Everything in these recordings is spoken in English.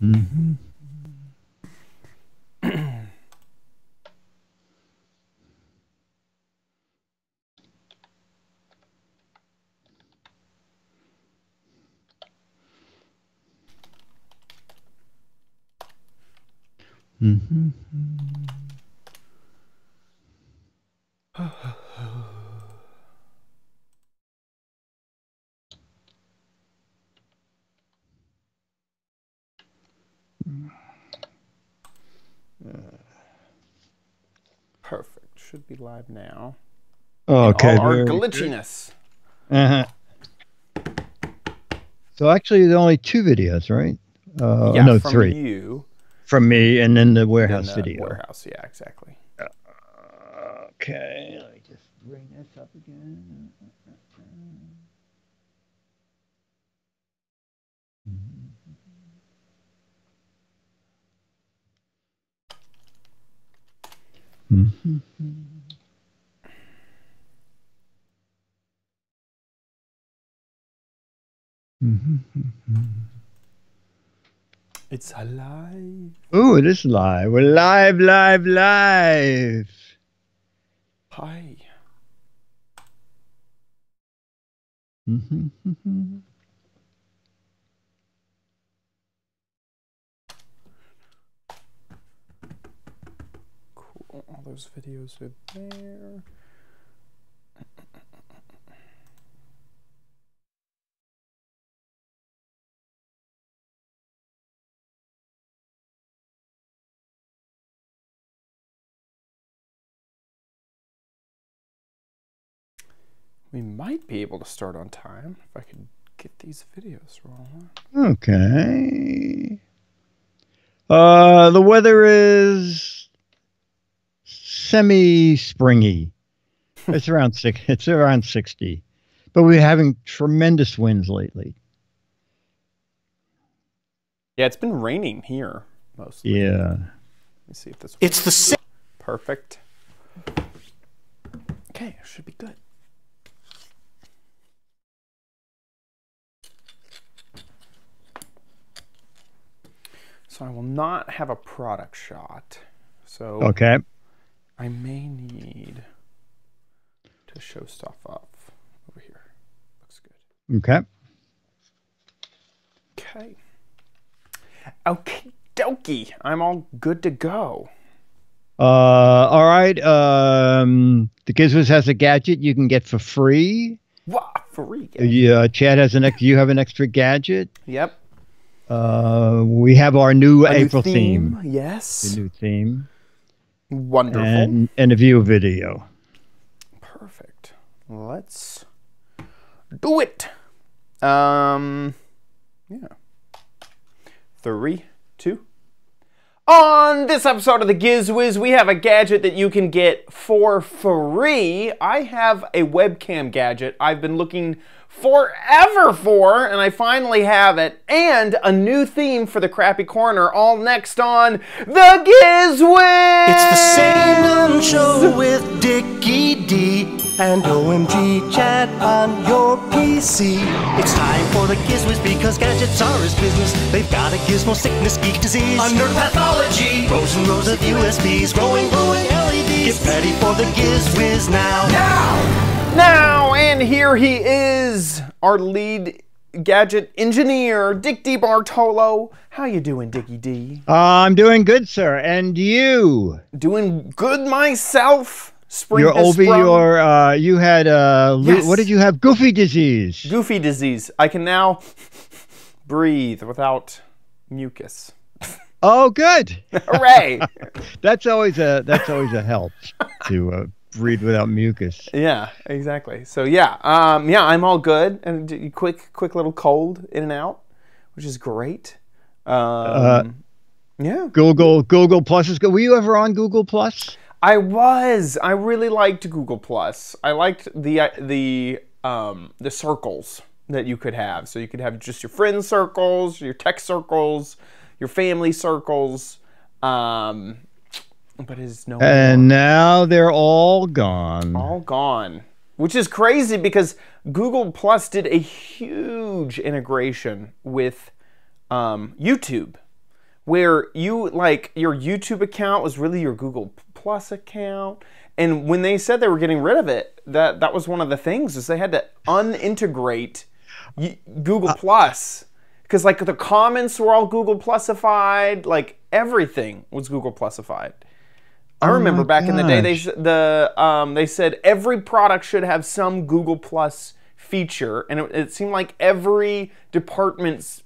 Mm-hmm. Mm-hmm. Perfect. Should be live now. Okay, in all our very glitchiness. good. Uh-huh. So actually, there are only 2 videos, right? Yeah, no, from 3. you. From me, and then the Then warehouse the video. warehouse, yeah, exactly. Okay, let me just bring this up again. Mm-hmm. Mm-hmm. It's alive. Oh, it is live. We're live, live, live. Hi. Mm-hmm. Cool. All those videos are there. We might be able to start on time if I could get these videos rolling. Okay. The weather is semi-springy. It's around 6. It's around 60, but we're having tremendous winds lately. Yeah, it's been raining here mostly. Yeah. Let me see if this works. It's the same. Perfect. Okay, it should be good. So I will not have a product shot. So Okay. I may need to show stuff off over here. Looks good. Okay. Okay. Okie dokie. I'm all good to go. All right. The Giz Wiz has a gadget you can get for free. Wow, free. Yeah, Chad has you have an extra gadget. Yep. We have our new April theme. Yes. The new theme. Wonderful. And a view video. Perfect. Let's do it. Yeah. 3, 2. On this episode of the Giz Wiz, we have a gadget that you can get for free. I have a webcam gadget I've been looking forever for, and I finally have it, and a new theme for the Crappy Corner, all next on the Giz Wiz! It's the same dumb show with Dickie D and OMG chat on your PC. It's time for the Giz Wiz because gadgets are his business. They've got a gizmo sickness, geek disease, under pathology, rows and rows of USBs, glowing, glowing LEDs. Get ready for the Giz Wiz now. Now, and here he is, our lead gadget engineer, Dick D. Bartolo. How you doing, Dickie D? I'm doing good, sir. And you? Doing good myself. Spring You're has over sprung. your, you had, Yes. What did you have? Goofy disease. Goofy disease. I can now breathe without mucus. Oh, good. Hooray! That's always a help to breathe without mucus. Yeah, exactly. So yeah, I'm all good, and quick little cold in and out, which is great. Yeah. Google Plus is good. Were you ever on Google Plus? I was. I really liked Google Plus. I liked the circles that you could have. So you could have just your friend circles, your tech circles, your family circles. But it's no And more. now they're all gone. All gone. Which is crazy because Google Plus did a huge integration with YouTube. where you like your YouTube account was really your Google Plus account. And when they said they were getting rid of it, that was one of the things is they had to unintegrate Google Plus, because like the comments were all Google Plusified, like everything was Google Plusified. I remember back in the day they said every product should have some Google Plus feature, and it seemed like every department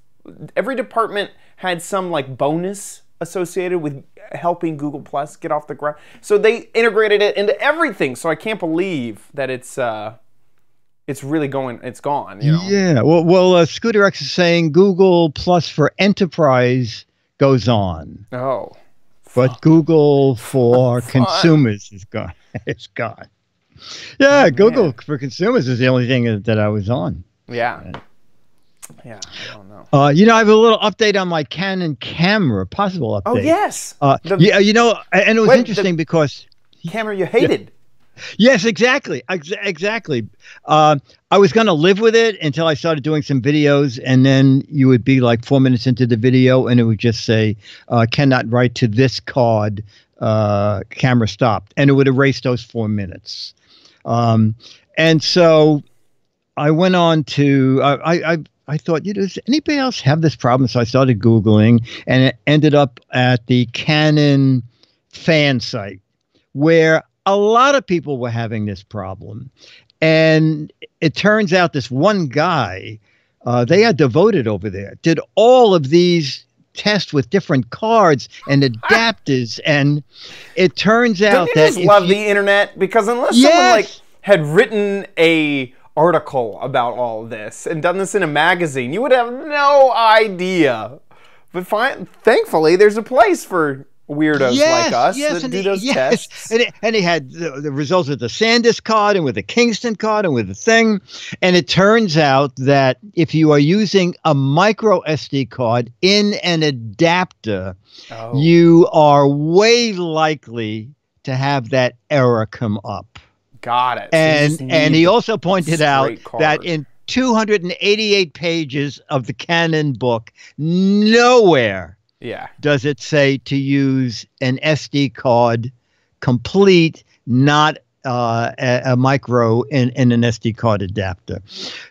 had some like bonus associated with helping Google Plus get off the ground. So they integrated it into everything. So I can't believe that it's really gone. You know? Yeah. Well, Scooter X is saying Google Plus for Enterprise goes on. Oh. But Google for consumers is gone. It's gone. Yeah, Google for consumers is the only thing that I was on. Yeah. Yeah, I don't know. You know, I have a little update on my Canon camera, possible update. Oh, yes. Yeah, you know, and it was interesting because... Camera you hated. Yes, exactly. Exactly. I was going to live with it until I started doing some videos, and then you would be like 4 minutes into the video, and it would just say, cannot write to this card, camera stopped. And it would erase those 4 minutes. And so I went on to... I thought, you know, does anybody else have this problem? So I started Googling, and it ended up at the Canon fan site, where a lot of people were having this problem. And it turns out this one guy, they are devoted over there, did all of these tests with different cards and adapters. And it turns out that... Don't you just love the internet? Because unless someone like had written a article about all of this and done this in a magazine, you would have no idea. But thankfully, there's a place for weirdos like us that do those tests. And he had the results with the SanDisk card and with the Kingston card and with the thing. And it turns out that if you are using a micro SD card in an adapter, you are way likely to have that error come up. Got it. And he also pointed out that in 288 pages of the Canon book, nowhere does it say to use an SD card complete, not a micro in an SD card adapter.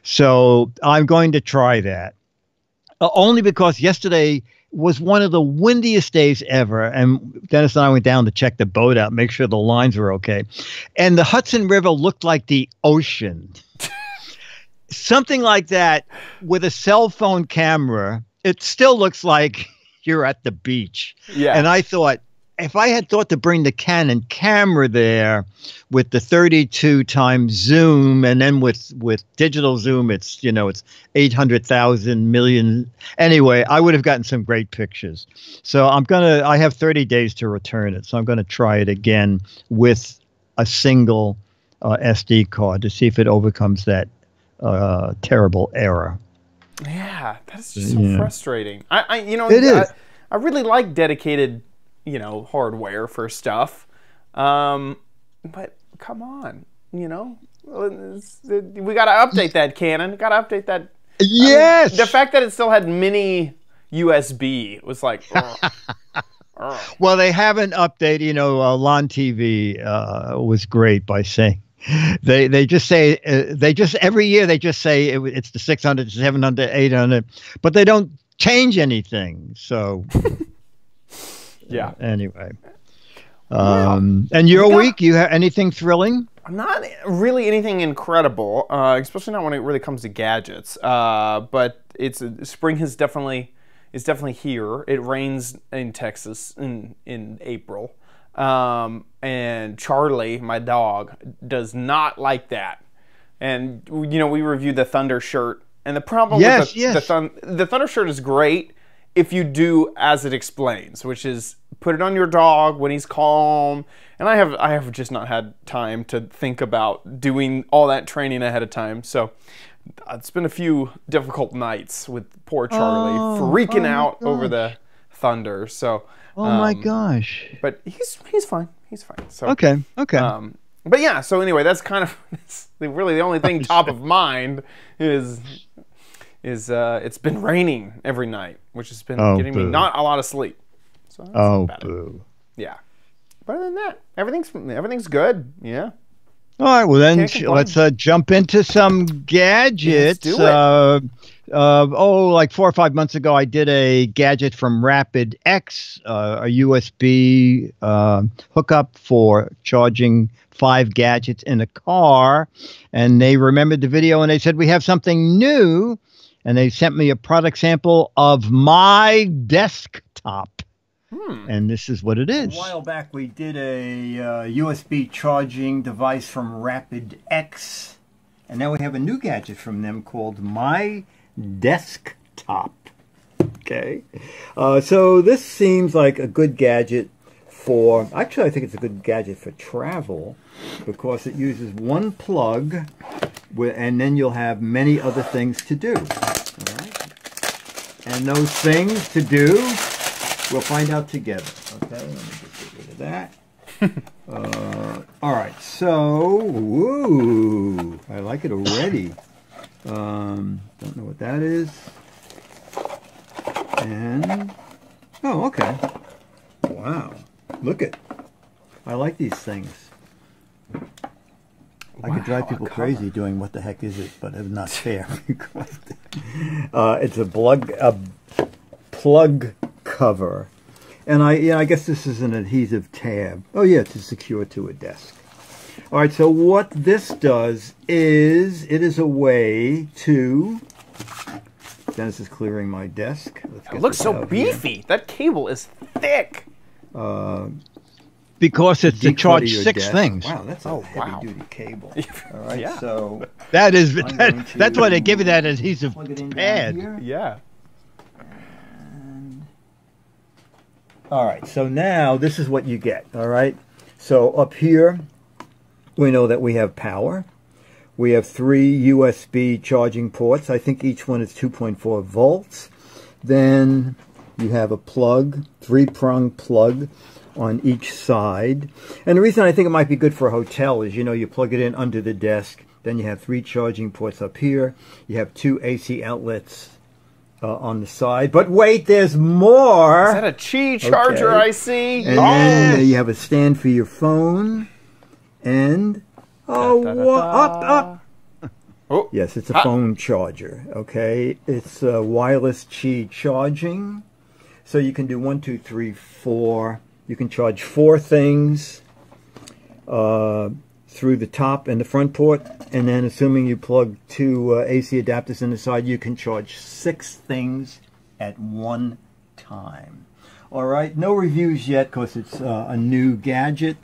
So I'm going to try that. Only because yesterday was one of the windiest days ever, and Dennis and I went down to check the boat out, make sure the lines were okay. And the Hudson River looked like the ocean. Something like that with a cell phone camera, it still looks like you're at the beach. Yeah. And I thought, if I had thought to bring the Canon camera there with the 32 times zoom, and then with digital zoom, it's, you know, it's 800,000 million. Anyway, I would have gotten some great pictures. So I have 30 days to return it. So I'm going to try it again with a single SD card to see if it overcomes that terrible error. Yeah, that's just so frustrating. It is. I really like dedicated, you know, hardware for stuff, but come on, you know, we got to update that Canon. Got to update that. Yes. I mean, the fact that it still had mini USB was like. Well, they haven't updated. You know, Lon TV was great by saying they just say every year they just say it's the 600, 700, 800, but they don't change anything. So. Yeah. Anyway, and your week, you have anything thrilling? Not really anything incredible, especially not when it really comes to gadgets. But spring is definitely here. It rains in Texas in April, and Charlie, my dog, does not like that. And you know, we reviewed the Thunder shirt, and the problem with the Thunder shirt is great if you do as it explains, which is put it on your dog when he's calm. And I have just not had time to think about doing all that training ahead of time. So it's been a few difficult nights with poor Charlie freaking out over the Thunder. So my gosh. But he's fine. He's fine. So okay. But yeah, so anyway, that's kind of really the only thing top of mind is is it's been raining every night, which has been getting boo. me not a lot of sleep. So that's about boo. It. Yeah. But other than that, everything's good. Yeah. All right, well then let's jump into some gadgets. Let's do it. Like 4 or 5 months ago, I did a gadget from Rapid X, a USB hookup for charging 5 gadgets in a car, and they remembered the video and they said we have something new, and they sent me a product sample of my desktop. And this is what it is. A while back, we did a USB charging device from Rapid X, and now we have a new gadget from them called My Desktop. Okay, so this seems like a good gadget for. Actually, I think it's a good gadget for travel because it uses one plug, and then you'll have many other things to do. All right, and those things to do. We'll find out together. Okay, let me just get rid of that. All right, so, woo, I like it already. Don't know what that is. And, oh, okay. Wow, look it. I like these things. I could drive people crazy doing what the heck is it, but it's not fair. It's a plug cover, and I guess this is an adhesive tab. Oh yeah, to secure to a desk. All right, so what this does is it is a way to. Dennis is clearing my desk. It looks so beefy. Here. That cable is thick. Because it's to charge 6 things. Wow, that's a heavy-duty cable. All right, yeah. So that's why they give you that adhesive pad. Yeah. All right, so now this is what you get, all right? So up here, we know that we have power. We have 3 USB charging ports. I think each one is 2.4 volts. Then you have a plug, 3-prong plug on each side. And the reason I think it might be good for a hotel is, you plug it in under the desk. Then you have 3 charging ports up here. You have 2 AC outlets on the side, but wait, there's more. Is that a Qi charger? Okay. I see. And then you have a stand for your phone, and up. Oh, yes, it's a phone charger. Okay, it's wireless Qi charging, so you can do 1, 2, 3, 4. You can charge 4 things through the top and the front port, and then assuming you plug 2 AC adapters in the side, you can charge 6 things at one time. All right, no reviews yet because it's a new gadget.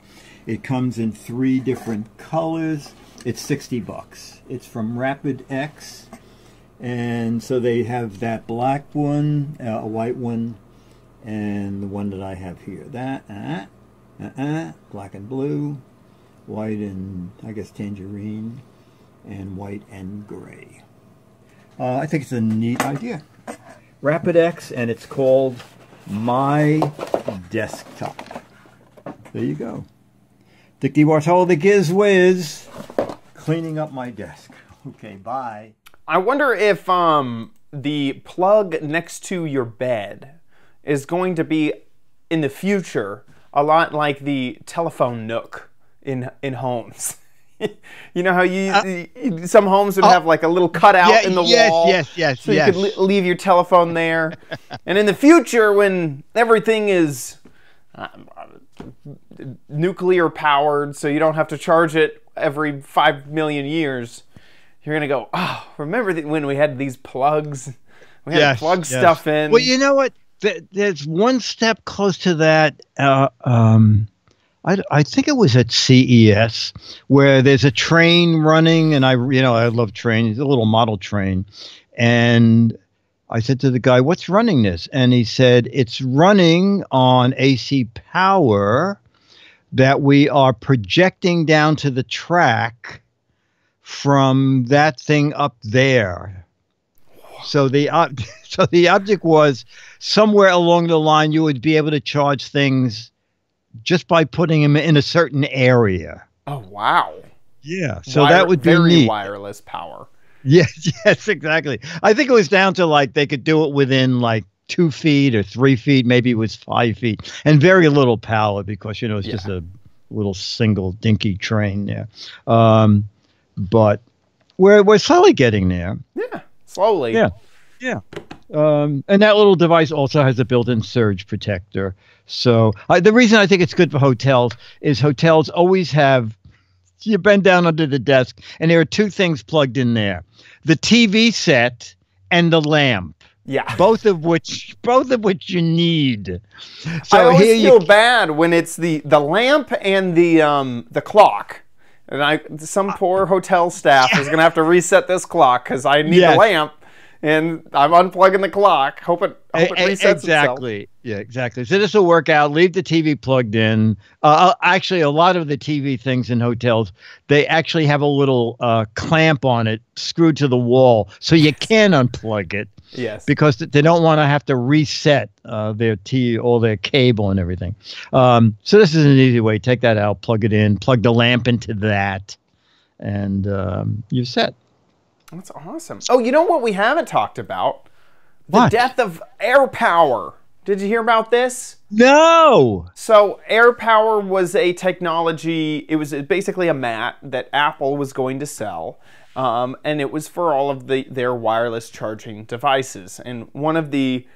It comes in 3 different colors. It's 60 bucks. It's from Rapid X, and so they have that black one, a white one, and the one that I have here. That black and blue, white and, I guess, tangerine, and white and gray. I think it's a neat idea. Rapid X, and it's called My Desktop. There you go. Dick D. Bartolo, the Giz Wiz, cleaning up my desk. Okay, bye. I wonder if the plug next to your bed is going to be, in the future, a lot like the telephone nook in homes. You know how some homes would have like a little cutout in the wall? Yes. So you could leave your telephone there. And in the future, when everything is nuclear powered, so you don't have to charge it every 5 million years, you're going to go, oh, remember when we had these plugs? We had to plug stuff in. Well, you know what? There's one step close to that. I think it was at CES where there's a train running, and I love trains, a little model train, and I said to the guy, "What's running this?" And he said, "It's running on AC power that we are projecting down to the track from that thing up there." So the object was somewhere along the line you would be able to charge things just by putting them in a certain area. Oh, wow. Yeah, so that would be neat. Very wireless power. Yes, yes, exactly. I think it was down to like they could do it within like 2 feet or 3 feet. Maybe it was 5 feet, and very little power because it's just a little single dinky train there. But we're slowly getting there. Yeah, slowly. Yeah, yeah. And that little device also has a built-in surge protector. So the reason I think it's good for hotels is hotels always have. You bend down under the desk, and there are 2 things plugged in there: the TV set and the lamp. Yeah, both of which you need. So I always feel bad when it's the lamp and the clock. And some poor hotel staff is going to have to reset this clock because I need the lamp, and I'm unplugging the clock. Hope it resets exactly. itself. Yeah, exactly. So this will work out. Leave the TV plugged in. Actually, a lot of the TV things in hotels, they actually have a little clamp on it screwed to the wall, so you can unplug it. Yes. Because they don't want to have to reset all their cable and everything. So this is an easy way. Take that out, plug it in, plug the lamp into that, and you're set. That's awesome. Oh, you know what we haven't talked about? What? The death of air power. Did you hear about this? No. So air power was a technology. It was basically a mat that Apple was going to sell. And it was for all of their wireless charging devices. And one of the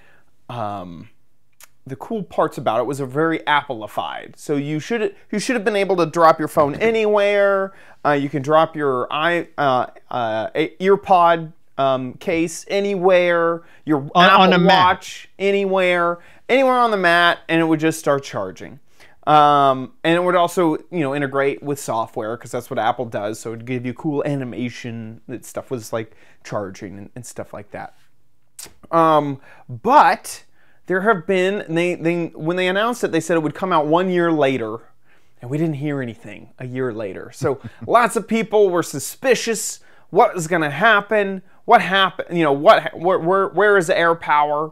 cool parts about it was very Apple-ified. So you should have been able to drop your phone anywhere. You can drop your earpod case anywhere. Your Apple Watch anywhere on the mat, and it would just start charging. And it would also, integrate with software because that's what Apple does. So it would give you cool animation. That stuff was like charging and stuff like that. But there have been, when they announced it, they said it would come out 1 year later, and we didn't hear anything a year later. So lots of people were suspicious. What is going to happen? What happened? Where is the air power?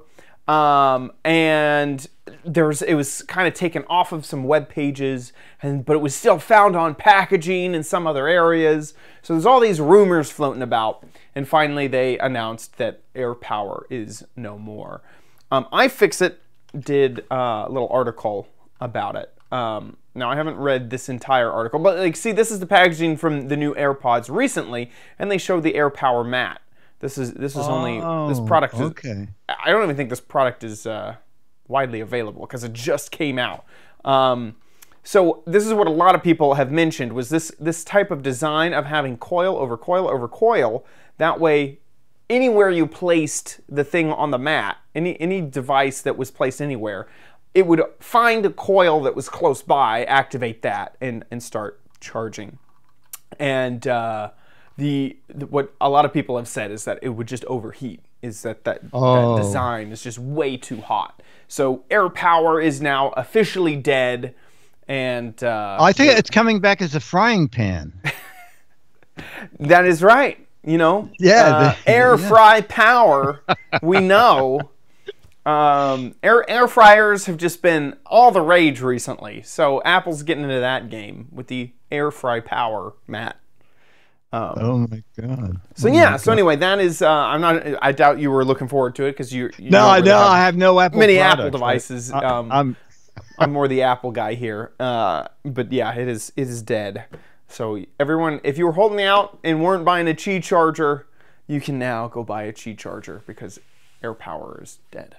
And it was kind of taken off of some web pages, but it was still found on packaging in some other areas. So there's all these rumors floating about, and finally they announced that air power is no more. iFixit did a little article about it. Now I haven't read this entire article, but see, this is the packaging from the new AirPods recently, and they show the air power mat. This is only this product is okay. I don't even think this product is widely available because it just came out. So this is what a lot of people have mentioned was this type of design of having coil over coil over coil. That way, anywhere you placed the thing on the mat, any device that was placed anywhere, it would find a coil that was close by, activate that, and start charging. And what a lot of people have said is that it would just overheat, is that design is just way too hot. So air power is now officially dead, and I think it's coming back as a frying pan. That is right. Air fry power, we know. Air fryers have just been all the rage recently, so Apple's getting into that game with the air fry power mat. Oh my God! So anyway, that is. I doubt you were looking forward to it because you. I have no Apple. Many products, Apple devices. I'm more the Apple guy here. But yeah, it is dead. So everyone, if you were holding out and weren't buying a Qi charger, you can now go buy a Qi charger because air power is dead.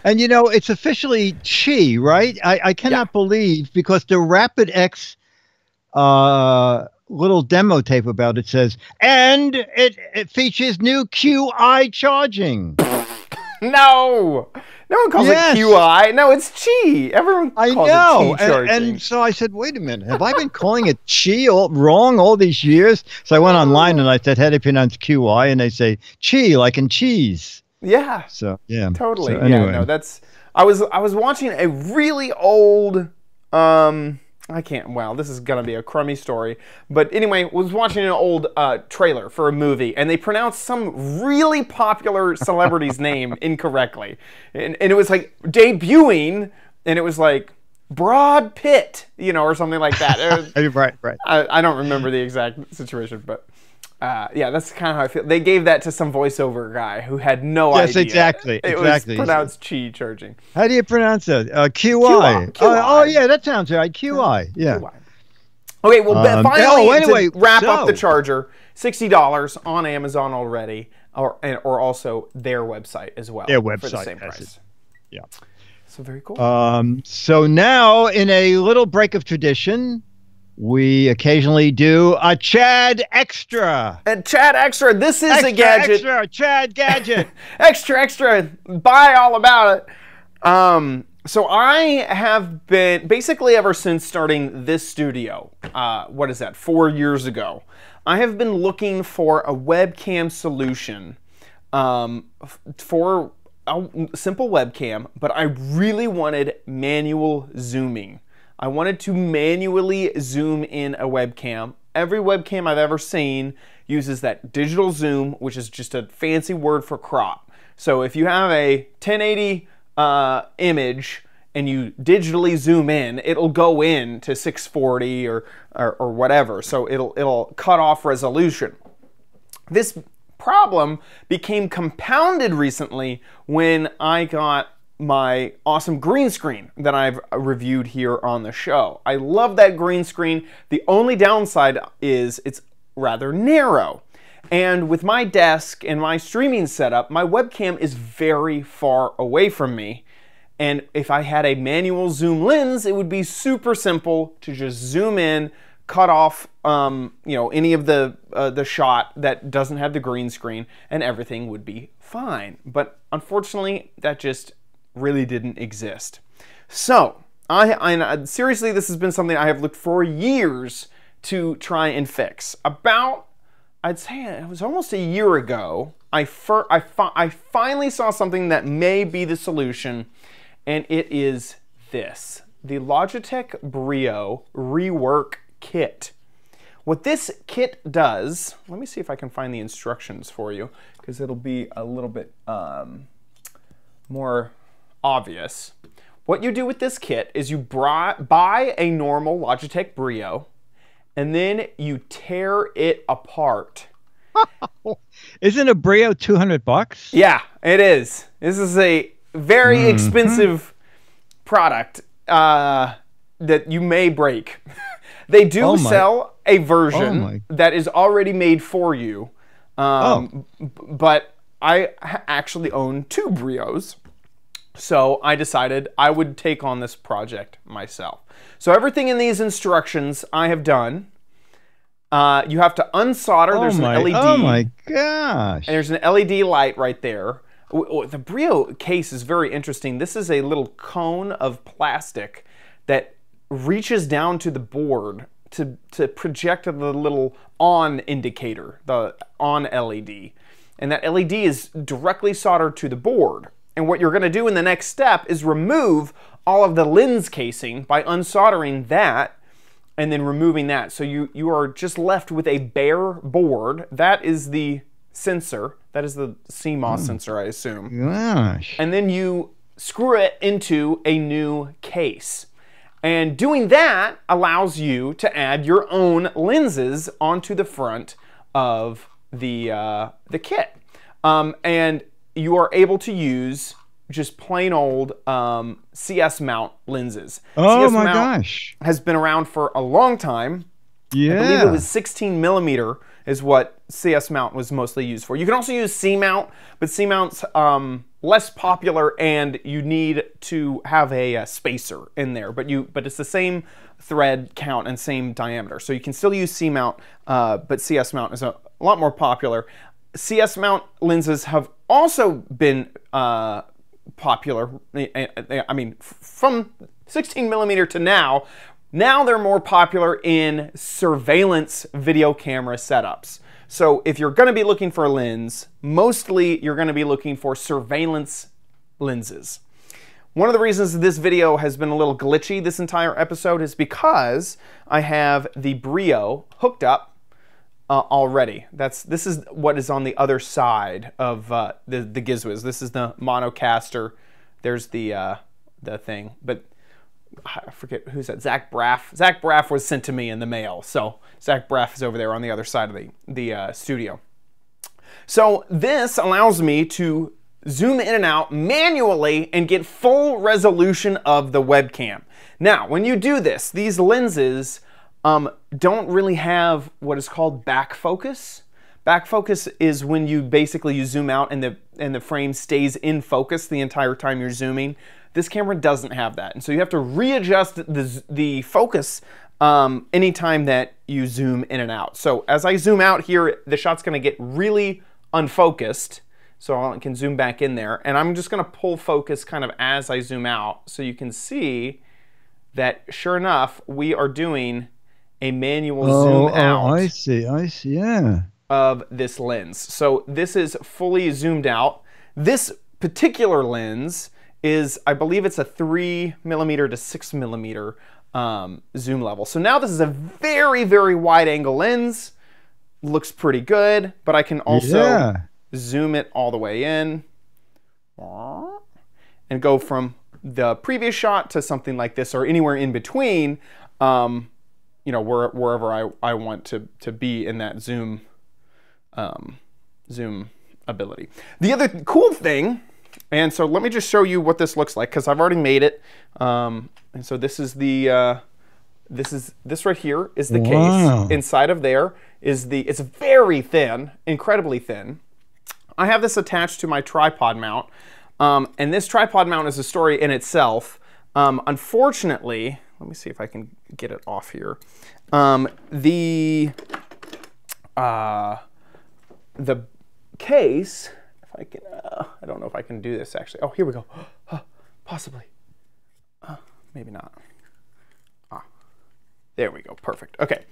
And it's officially Qi, right? I cannot believe, because the Rapid X little demo tape about it says, and it features new QI charging. No one calls it QI. No, it's Qi. Everyone calls it Qi charging. And so I said, wait a minute, have I been calling it Qi wrong all these years? So I went online and I said, how do you pronounce QI? And they say Qi, like in cheese. Yeah. So yeah. Totally. So, anyway. Yeah. No, that's. I was watching a really old. This is gonna be a crummy story, but anyway, was watching an old trailer for a movie, and they pronounced some really popular celebrity's name incorrectly, and it was like debuting, and it was like Broad Pitt, or something like that. Right. I don't remember the exact situation, but Yeah, that's kind of how I feel. They gave that to some voiceover guy who had no idea. Yes, exactly. It was pronounced chi charging. How do you pronounce it? QI. QI. Oh, yeah, that sounds right. QI. Yeah. QI. Okay, well, finally, anyway, to wrap up the charger, $60 on Amazon already, or also their website as well. Their website for the same price. Yeah. So very cool. So now, in a little break of tradition, we occasionally do a Chad Extra. And Chad Extra, this is a gadget. Extra, Chad Gadget. extra, buy all about it. So I have been, basically ever since starting this studio, what is that, 4 years ago, I have been looking for a webcam solution for a simple webcam, but I really wanted manual zooming. I wanted to manually zoom in a webcam. Every webcam I've ever seen uses that digital zoom, which is just a fancy word for crop. So if you have a 1080 image and you digitally zoom in, it'll go in to 640 or whatever. So it'll cut off resolution. This problem became compounded recently when I got my awesome green screen that I've reviewed here on the show. I love that green screen. The only downside is it's rather narrow. And with my desk and my streaming setup, my webcam is very far away from me. And if I had a manual zoom lens, it would be super simple to just zoom in, cut off any of the shot that doesn't have the green screen, and everything would be fine. But unfortunately, that just really didn't exist. So seriously, this has been something I have looked for years to try and fix. About, I'd say it was almost a year ago, I finally saw something that may be the solution, and it is this, the Logitech Brio Rework Kit. What this kit does, let me see if I can find the instructions for you, because it'll be a little bit more obvious. What you do with this kit is you buy a normal Logitech Brio, and then you tear it apart. Isn't a Brio $200? Yeah, it is. This is a very expensive product that you may break. They do sell a version that is already made for you, but I actually own 2 Brios. So I decided I would take on this project myself. So everything in these instructions I have done. You have to unsolder. There's an LED. Oh my gosh. And there's an LED light right there. The Brio case is very interesting. This is a little cone of plastic that reaches down to the board to project the little on indicator, the on LED. And that LED is directly soldered to the board. And what you're going to do in the next step is remove all of the lens casing by unsoldering that and then removing that. So you are just left with a bare board. That is the sensor. That is the CMOS sensor, I assume. Gosh. And then you screw it into a new case. And doing that allows you to add your own lenses onto the front of the kit. And you are able to use just plain old CS mount lenses. Oh CS my mount gosh. has been around for a long time. Yeah. I believe it was 16 millimeter is what CS mount was mostly used for. You can also use C mount, but C mount's less popular and you need to have a spacer in there, but it's the same thread count and same diameter. So you can still use C mount, but CS mount is a lot more popular. CS mount lenses have also been popular. I mean, from 16 millimeter to now they're more popular in surveillance video camera setups. So if you're going to be looking for a lens, mostly you're going to be looking for surveillance lenses. One of the reasons this video has been a little glitchy this entire episode is because I have the Brio hooked up already. This is what is on the other side of the Giz Wiz. This is the monocaster. There's the thing. But I forget who's that, Zach Braff. Zach Braff was sent to me in the mail. So Zach Braff is over there on the other side of the studio. So this allows me to zoom in and out manually and get full resolution of the webcam. Now, when you do this, these lenses don't really have what is called back focus. Back focus is when you basically zoom out and the frame stays in focus the entire time you're zooming. This camera doesn't have that, and so you have to readjust the focus anytime that you zoom in and out. So as I zoom out here, the shot's going to get really unfocused, so I can zoom back in there, and I'm just going to pull focus kind of as I zoom out, so you can see that sure enough we are doing a manual zoom out. I see, yeah. Of this lens. So this is fully zoomed out. This particular lens is, I believe it's a 3mm to 6mm zoom level. So now this is a very, very wide angle lens. Looks pretty good, but I can also zoom it all the way in and go from the previous shot to something like this or anywhere in between, you know, wherever I want to be in that zoom ability. The other cool thing, and so let me just show you what this looks like because I've already made it. And so this is the this right here is the case. Inside of there is it's very thin, incredibly thin. I have this attached to my tripod mount, and this tripod mount is a story in itself. Unfortunately, let me see if I can get it off here. The case, if I can, I don't know if I can do this actually. Oh, here we go. Possibly. Maybe not. There we go. Perfect. Okay.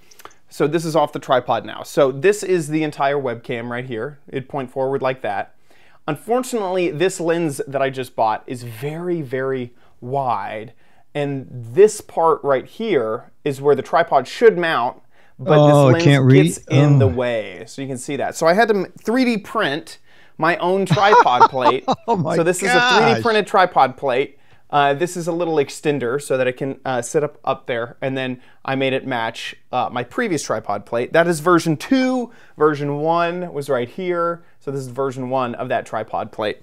So this is off the tripod now. So this is the entire webcam right here. It'd point forward like that. Unfortunately, this lens that I just bought is very, very wide. And this part right here is where the tripod should mount, but this lens gets in the way. So you can see that. So I had to 3D print my own tripod plate. So this is a 3D printed tripod plate. This is a little extender so that it can sit up there, and then I made it match my previous tripod plate. That is version 2. Version 1 was right here. So this is version 1 of that tripod plate.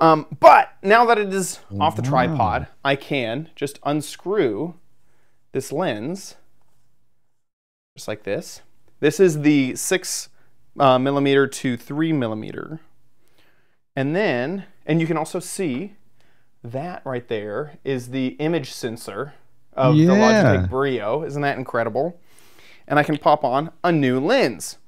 But now that it is off the tripod, I can just unscrew this lens, just like this. This is the 6mm to 3mm. And then, and you can also see that right there is the image sensor of the Logitech Brio. Isn't that incredible? And I can pop on a new lens.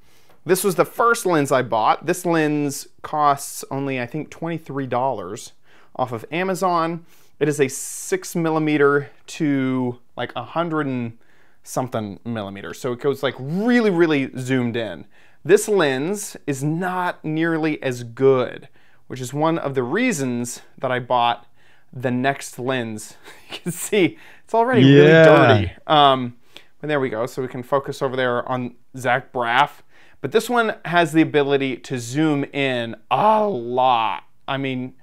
This was the first lens I bought. This lens costs only, I think, $23 off of Amazon. It is a 6mm to like 100 and something millimeters. So it goes like really, really zoomed in. This lens is not nearly as good, which is one of the reasons that I bought the next lens. You can see it's already really dirty. But there we go. So we can focus over there on Zach Braff. But this one has the ability to zoom in a lot. I mean,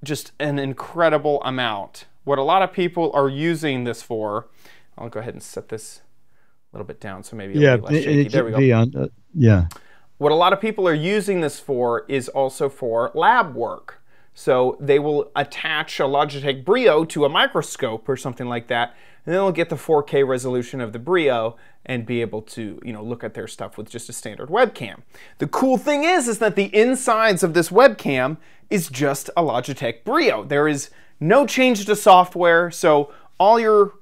just an incredible amount. What a lot of people are using this for, I'll go ahead and set this a little bit down so maybe it'll be less shaky. There we go. What a lot of people are using this for is also for lab work. So they will attach a Logitech Brio to a microscope or something like that, and then they'll get the 4K resolution of the Brio and be able to, you know, look at their stuff with just a standard webcam. The cool thing is that the insides of this webcam is just a Logitech Brio. There is no change to software, so all your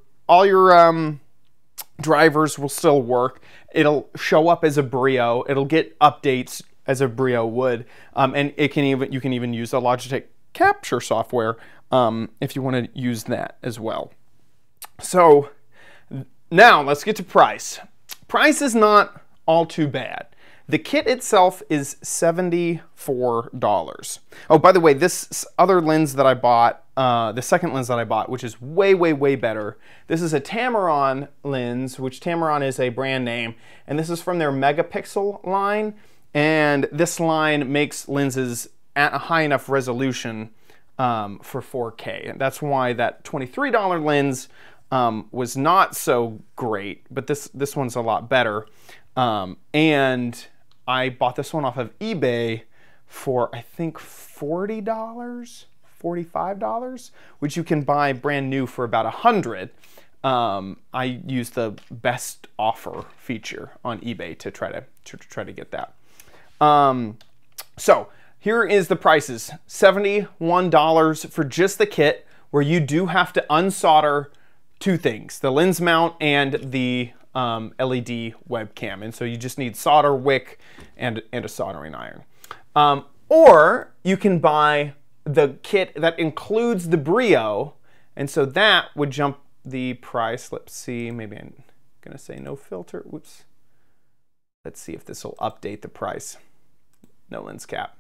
drivers will still work. It'll show up as a Brio. It'll get updates as a Brio would, and you can even use the Logitech capture software if you want to use that as well. So now let's get to price. Price is not all too bad. The kit itself is $74. Oh, by the way, this other lens that I bought, the second lens that I bought, which is way, way, way better. This is a Tamron lens, which Tamron is a brand name, and this is from their megapixel line. And this line makes lenses at a high enough resolution for 4K. And that's why that $23 lens was not so great, but this one's a lot better. And I bought this one off of eBay for, I think, $40, $45, which you can buy brand new for about $100. I used the best offer feature on eBay to try to get that. So here is the prices: $71 for just the kit, where you do have to unsolder two things: the lens mount and the LED webcam. And so you just need solder wick and a soldering iron. Or you can buy the kit that includes the Brio, and so that would jump the price. Let's see, maybe I'm gonna say no filter. Whoops. Let's see if this will update the price. No lens cap.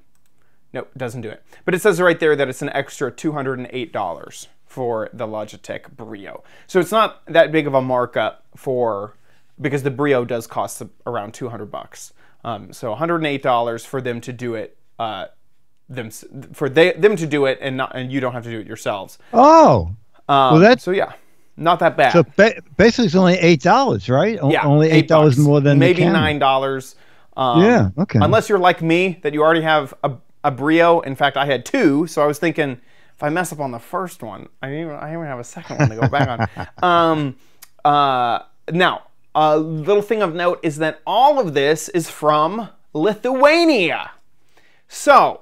Nope, doesn't do it. But it says right there that it's an extra $208 for the Logitech Brio. So it's not that big of a markup because the Brio does cost around 200 bucks. So $108 for them to do it. Them to do it, and you don't have to do it yourselves. Oh, well, that's so yeah, not that bad. So basically, it's only $8, right? Yeah, only $8 more than maybe the $9. Yeah, okay. Unless you're like me, that you already have a Brio. In fact, I had two, so I was thinking if I mess up on the first one, I even have a second one to go back on. Now, a little thing of note is that all of this is from Lithuania. So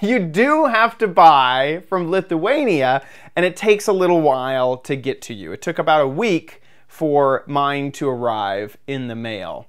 you do have to buy from Lithuania, and it takes a little while to get to you. It took about a week for mine to arrive in the mail.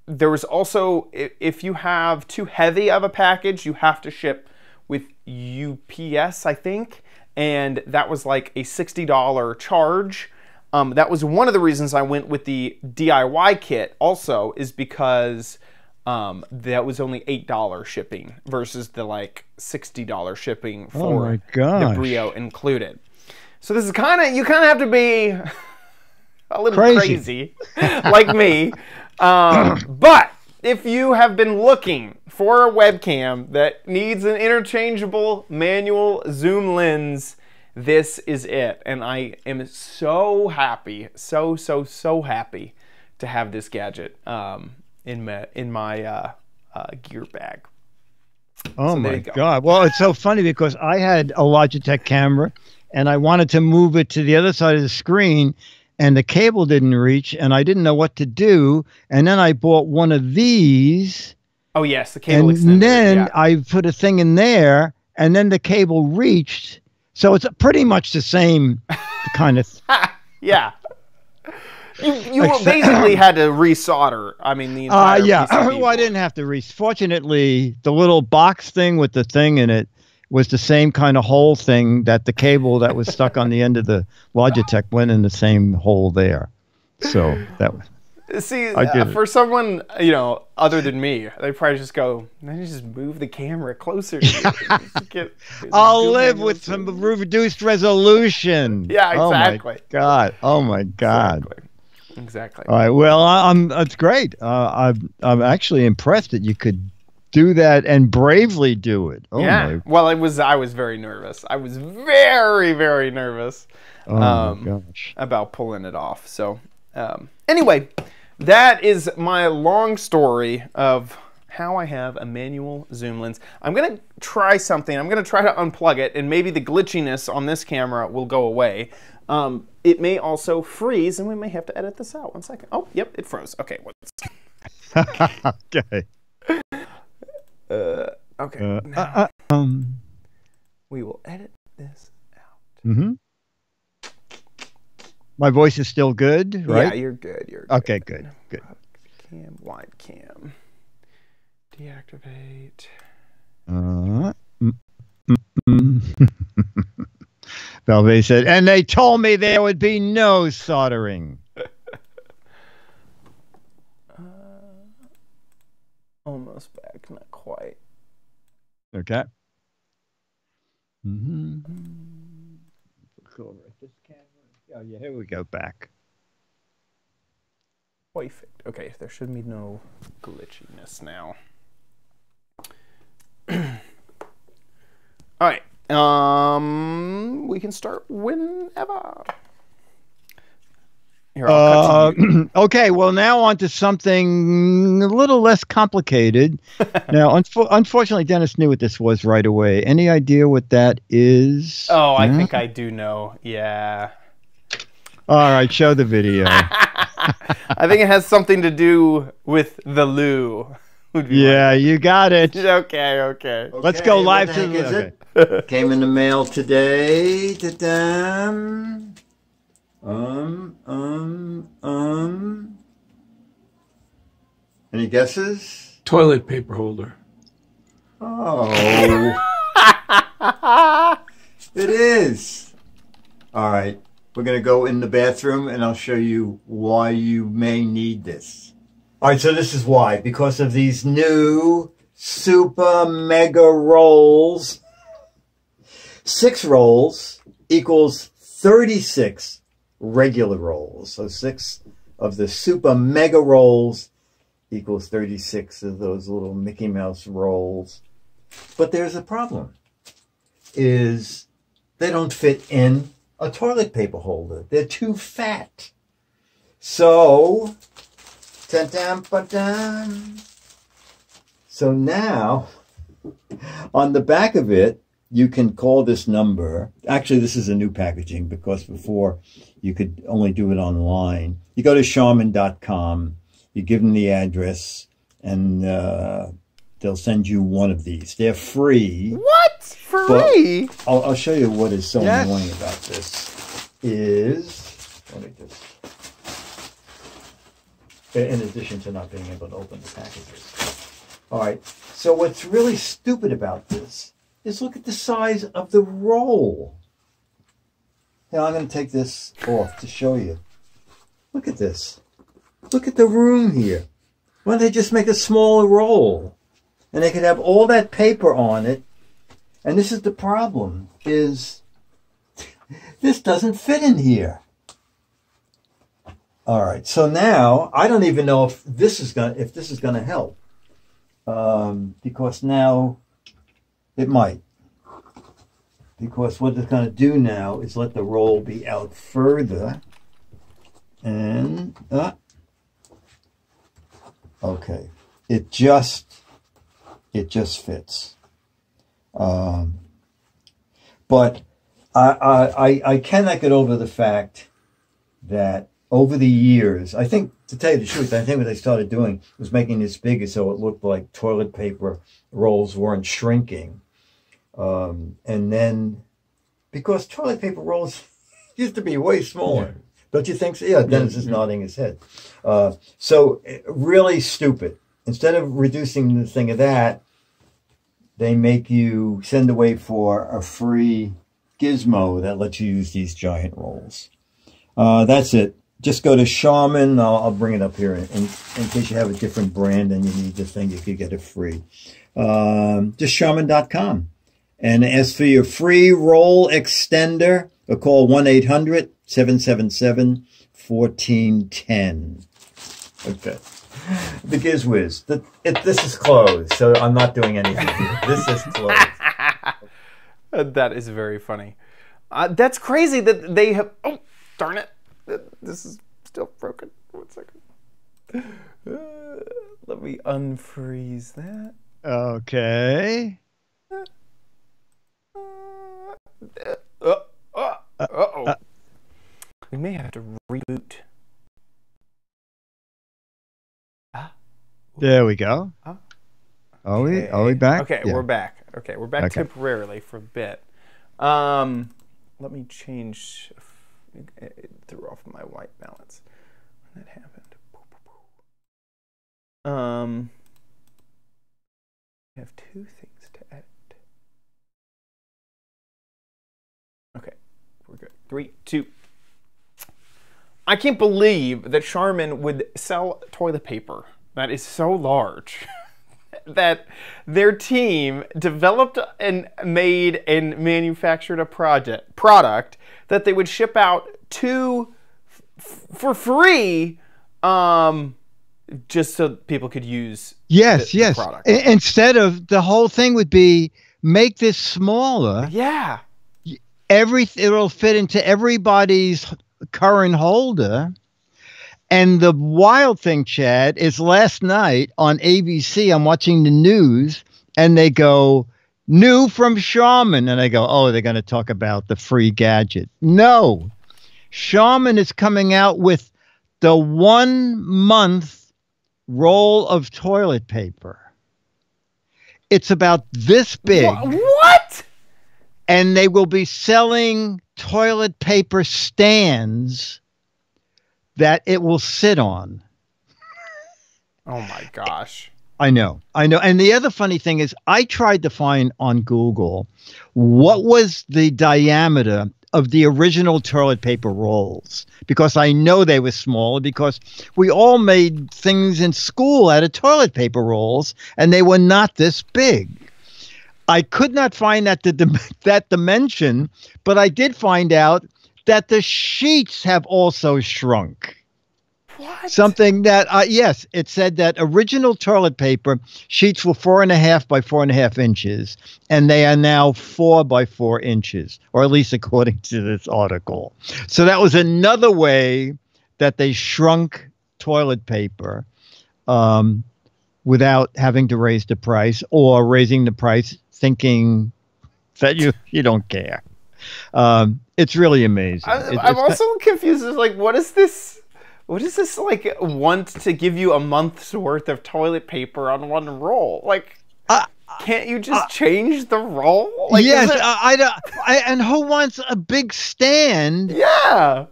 There was also, if you have too heavy of a package, you have to ship with UPS, I think, and that was like a $60 charge. That was one of the reasons I went with the DIY kit also, is because that was only $8 shipping versus the like $60 shipping for the Brio included. So this is you kind of have to be a little crazy like me. But if you have been looking for a webcam that needs an interchangeable manual zoom lens, this is it. And I am so happy, so happy to have this gadget in my gear bag. Oh my God. Well, it's so funny because I had a Logitech camera and I wanted to move it to the other side of the screen, and the cable didn't reach, and I didn't know what to do. And then I bought one of these. Oh yes, the cable extender. And then I put a thing in there, and then the cable reached. So it's pretty much the same kind of. Yeah. You basically had to resolder. I mean, the entire piece of well, I didn't have to fortunately, the little box thing with the thing in it was the same kind of hole thing that the cable that was stuck on the end of the Logitech went in the same hole there. So that was. See, for someone, other than me, they probably just go, "Then you just move the camera closer to you." I'll live with some reduced resolution. Yeah, exactly. Oh my God. Exactly. All right. Well, that's great. I'm actually impressed that you could do that and bravely do it. Oh yeah. Well, I was very nervous. I was very, very nervous about pulling it off. So anyway, that is my long story of how I have a manual zoom lens. I'm going to try something. I'm going to try to unplug it, and maybe the glitchiness on this camera will go away. It may also freeze, and we may have to edit this out. 1 second. Oh, yep, it froze. Okay. Okay. Okay. Now, we will edit this out. Mm-hmm. My voice is still good, right? Yeah, you're good. You're okay. Good. Cam, wide cam. Deactivate. Belvey said, and they told me there would be no soldering. Almost back, not quite. Okay. Oh yeah, here we go. Back. Perfect. Okay, there should be no glitchiness now. All right. We can start whenever. Here, I'll cut to you. Okay, well, now on to something a little less complicated. Now, unfortunately, Dennis knew what this was right away. Any idea what that is? Oh, I think I do know. Yeah. All right, show the video. I think it has something to do with the loo. Yeah, you got it. Okay. Let's go live to the... Okay. Came in the mail today. Ta-da. Any guesses? Toilet paper holder. Oh. It is. All right. We're going to go in the bathroom and I'll show you why you may need this. All right, so this is why. Because of these new super mega rolls. 6 rolls equals 36 regular rolls. So 6 of the super mega rolls equals 36 of those little Mickey Mouse rolls. But there's a problem. Is they don't fit in a toilet paper holder. They're too fat. So, so now, on the back of it, you can call this number. Actually, this is a new packaging because before you could only do it online. You go to Charmin.com, you give them the address, and they'll send you one of these. They're free. What? Free? I'll show you what is so annoying about this. Let me just, in addition to not being able to open the packages. All right. So what's really stupid about this is look at the size of the roll. Now I'm going to take this off to show you. Look at this. Look at the room here. Why don't they just make a smaller roll? And they could have all that paper on it. And this is the problem, is this doesn't fit in here. All right, so now I don't even know if this is gonna help. Because now it might. Because what it's gonna do now is let the roll be out further. And okay. It just fits. But I cannot get over the fact that over the years, I think, to tell you the truth, I think what they started doing was making this bigger so it looked like toilet paper rolls weren't shrinking. And then, because toilet paper rolls used to be way smaller. Yeah. Don't you think so? Yeah, Dennis is nodding his head. So, really stupid. Instead of reducing the thing of that, they make you send away for a free gizmo that lets you use these giant rolls. That's it. Just go to Charmin. I'll bring it up here in case you have a different brand and you need the thing, you could get it free. Just Charmin.com. And as for your free roll extender, or call 1-800-777-1410. Okay. The Giz Wiz. This is closed, so I'm not doing anything. This is closed. That is very funny. That's crazy that they have... Oh, darn it. This is still broken. 1 second. Let me unfreeze that. Okay. Uh-oh. We may have to reboot. There we go. Are we back? Okay, yeah. We're back. Okay, we're back temporarily for a bit. Let me change. It threw off my white balance when that happened. I have 2 things to edit. Okay, we're good. 3, 2. I can't believe that Charmin would sell toilet paper that is so large that their team developed and made and manufactured a product that they would ship out for free, just so people could use the product. Instead of, the whole thing would be, make this smaller. Yeah. It'll fit into everybody's current holder. And the wild thing, Chad, is last night on ABC, I'm watching the news, and they go, new from Charmin. And I go, oh, they're going to talk about the free gadget. No. Charmin is coming out with the 1 month roll of toilet paper. It's about this big. What? And they will be selling toilet paper stands that it will sit on. Oh my gosh. I know. And the other funny thing is I tried to find on Google what was the diameter of the original toilet paper rolls, because I know they were smaller, because we all made things in school out of toilet paper rolls, and they were not this big. I could not find that dimension, but I did find out that the sheets have also shrunk. What? Something that, yes, it said that original toilet paper sheets were 4.5 by 4.5 inches, and they are now 4 by 4 inches, or at least according to this article. So that was another way that they shrunk toilet paper without having to raise the price, or raising the price thinking that you don't care. It's really amazing. I'm also confused. It's like, what is this? What is this, like, want to give you a month's worth of toilet paper on one roll? Like, can't you just change the roll? Like, yes, and who wants a big stand? Yeah.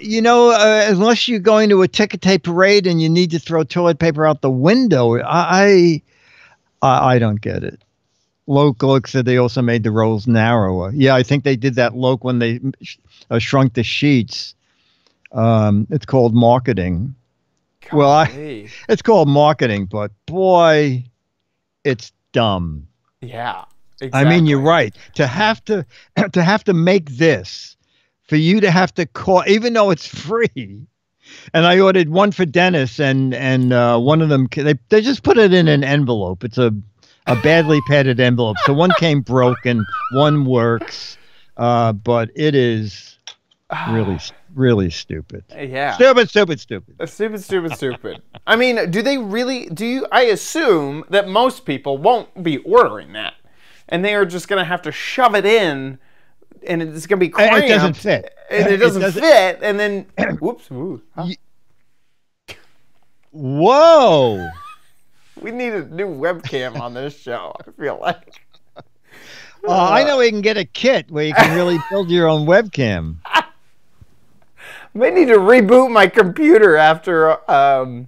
You know, unless you're going to a ticker tape parade and you need to throw toilet paper out the window. I don't get it. Loke said they also made the rolls narrower. Yeah, I think they did that, Loke, when they shrunk the sheets. It's called marketing. Golly. Well, it's called marketing, but boy, it's dumb. Yeah, exactly. I mean, you're right. To have to make this, for you to have to call, even though it's free. And I ordered one for Dennis, and one of them, they just put it in an envelope. It's a badly padded envelope. So one came broken, one works, but it is really stupid. Yeah. Stupid. I mean, I assume that most people won't be ordering that, and they are just going to have to shove it in, and it's going to be cramped. It doesn't fit. And it doesn't fit, and then, whoops. Whoa. We need a new webcam on this show, I feel like. I know we can get a kit where you can really build your own webcam. May need to reboot my computer after all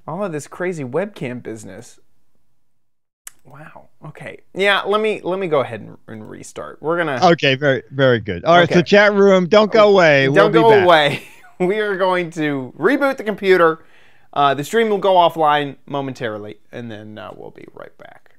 of this crazy webcam business. Wow. Okay. Yeah. Let me go ahead and restart. We're gonna. Okay. Very, very good. All right. So chat room, don't go away. Don't go away. We are going to reboot the computer. The stream will go offline momentarily, and then we'll be right back.